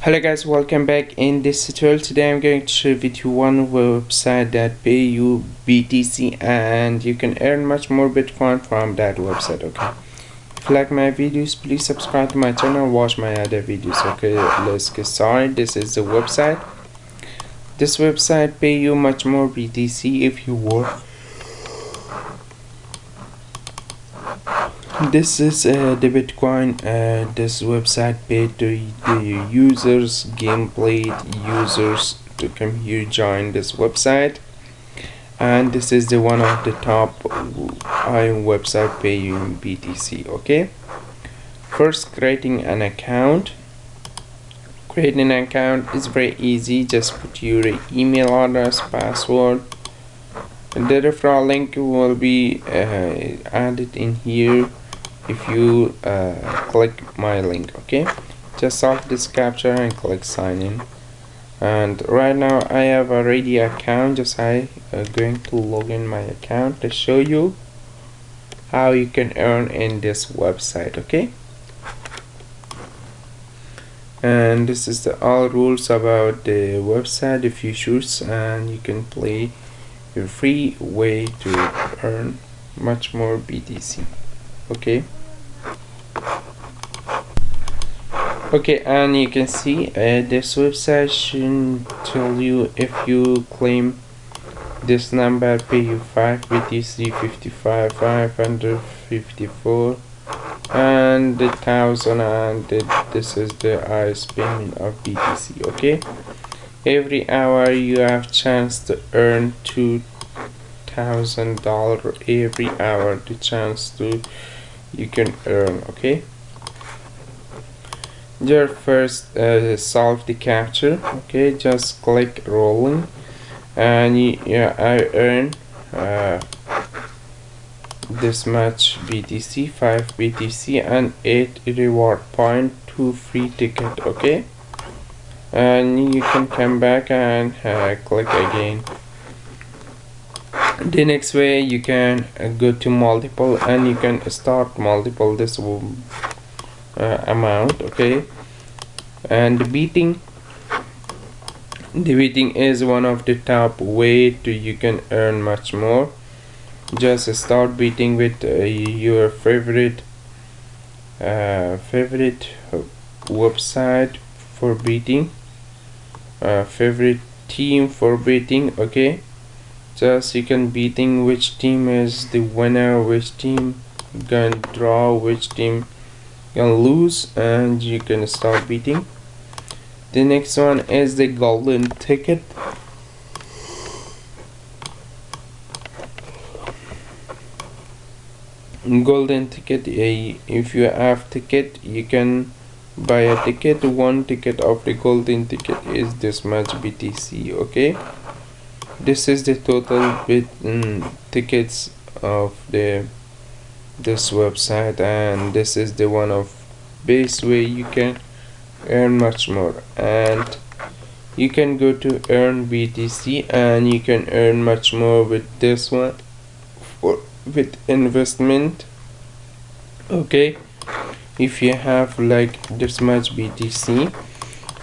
Hello guys, welcome back. In this tutorial today I'm going to share with you one website that pay you BTC and you can earn much more Bitcoin from that website. Okay, if you like my videos, please subscribe to my channel, watch my other videos. Okay, let's get started. This is the website. This website pay you much more BTC if you work. This is the Bitcoin. This website paid to the users, gameplay users to come here join this website, and this is the one of the top website paying BTC. Okay, first creating an account. Creating an account is very easy. Just put your email address, password, and the referral link will be added in here if you click my link. Okay, just solve this captcha and click sign in. And right now I have already account. Just I going to log in my account to show you how you can earn in this website. Okay, and this is the all rules about the website if you choose, and you can play a free way to earn much more BTC. Okay, and you can see this website should tell you if you claim this number pay you 5 BTC, 55, 554 and 1000, and this is the highest payment of BTC. Okay, every hour you have chance to earn $2,000 every hour. The chance to you can earn. Okay, just first solve the captcha. Okay, just click rolling, and I earn this much BTC, 5 BTC and 8 reward point, 2 free ticket. Okay, and you can come back and click again. The next way you can go to multiple, and you can start multiple this amount. Okay, and the beating is one of the top way to you can earn much more. Just start beating with your favorite website for beating, favorite team for beating. Okay, just you can beating which team is the winner, which team gonna draw, which team gonna lose, and you can start beating. The next one is the golden ticket. Golden ticket, if you have ticket, you can buy a ticket. One ticket of the golden ticket is this much BTC. Okay, this is the total tickets of this website, and this is the one of base way you can earn much more. And you can go to earn BTC, and you can earn much more with this one with investment. Okay, if you have like this much BTC,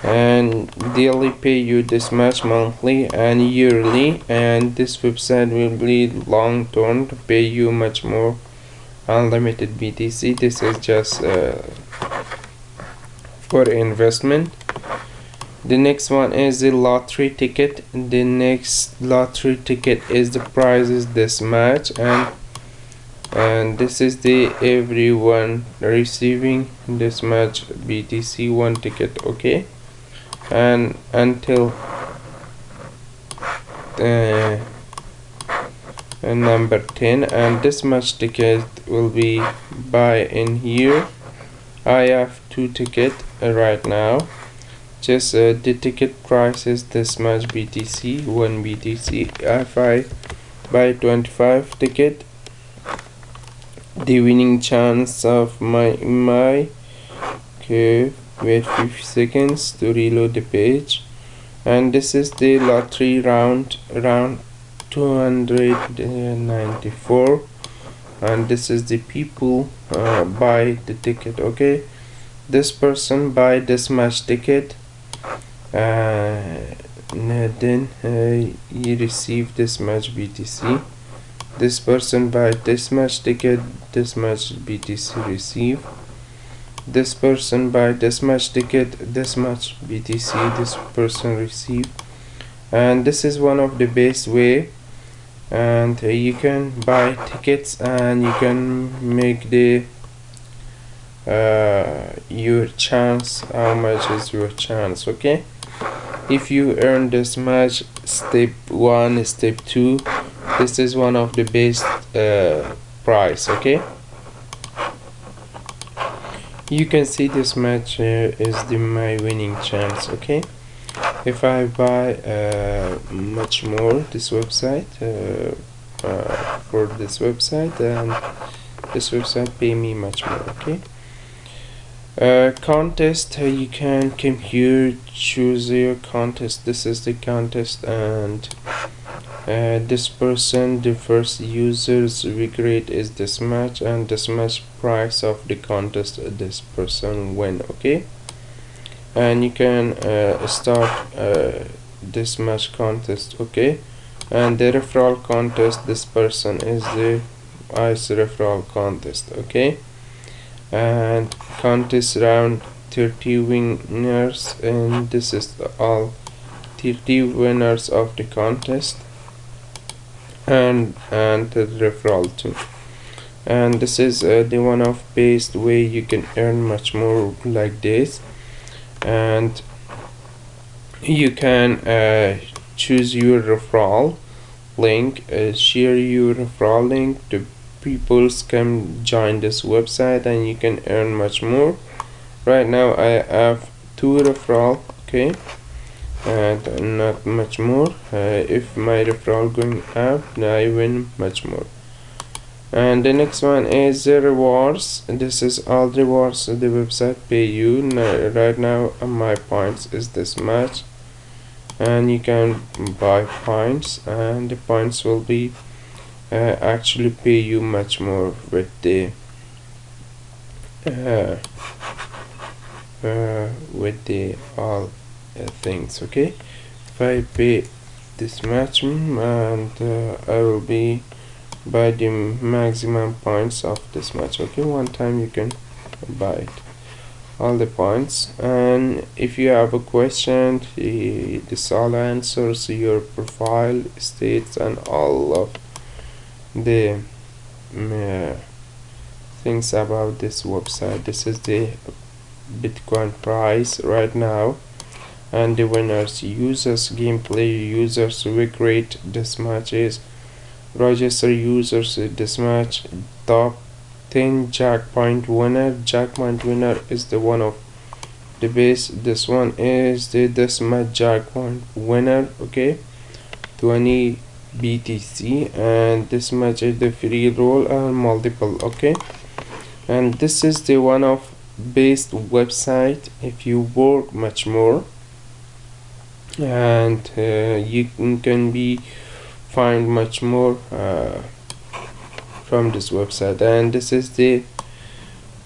and daily pay you this much, monthly and yearly, and this website will be long term to pay you much more unlimited BTC. This is just for investment. The next one is the lottery ticket. The next lottery ticket is the prize is this much, and this is the everyone receiving this much BTC, one ticket. Okay, and until number 10, and this much ticket will be buy in here. I have 2 ticket right now. Just the ticket price is this much BTC, 1 BTC. If I buy 25 ticket, the winning chance of my okay, wait 50 seconds to reload the page. And this is the lottery round 294, and this is the people buy the ticket. Okay, this person buy this much ticket, then you receive this much BTC. This person buy this much ticket, this much BTC receive. This person buy this much ticket, this much BTC this person receive. And this is one of the best way, and you can buy tickets and you can make the your chance, how much is your chance. Okay, if you earn this much, step 1, step 2, this is one of the best price. Okay, you can see this much is my winning chance. Okay, if I buy much more this website for this website, and this website pay me much more. Okay, contest, you can come here, choose your contest. This is the contest, and this person, the first users we create is this much, and this much price of the contest this person win. Okay, and you can start this much contest. Okay, and the referral contest, this person is the ice referral contest. Okay, and contest round 30 winners, and this is all 30 winners of the contest, and the referral too. And this is the one of best way you can earn much more like this. And you can choose your referral link, share your referral link to people can join this website, and you can earn much more. Right now I have 2 referral. Okay, and not much more. If my referral going up, I win much more. And the next one is the rewards. This is all rewards the website pay you. Right now my points is this much, and you can buy points, and the points will be actually pay you much more with the all things. Okay, if I pay this much, and I will be by the maximum points of this much. Okay, one time you can buy it all the points. And if you have a question, this all answers your profile states and all of the things about this website. This is the Bitcoin price right now, and the winners, users, gameplay users, we create this much is register users this much, top 10 jackpot winner is the one of the best. This one is the this much jackpot winner. Okay, 20 BTC, and this much is the free roll and multiple. Okay, and this is the one of best website if you work much more, and you can be find much more from this website. And this is the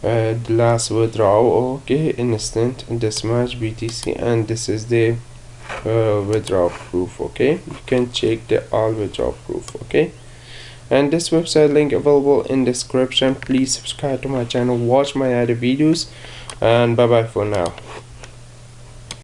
last withdrawal. Okay, instant this much BTC, and this is the withdrawal proof. Okay, you can check the all withdrawal proof. Okay, and this website link available in description. Please subscribe to my channel, watch my other videos, and bye bye for now.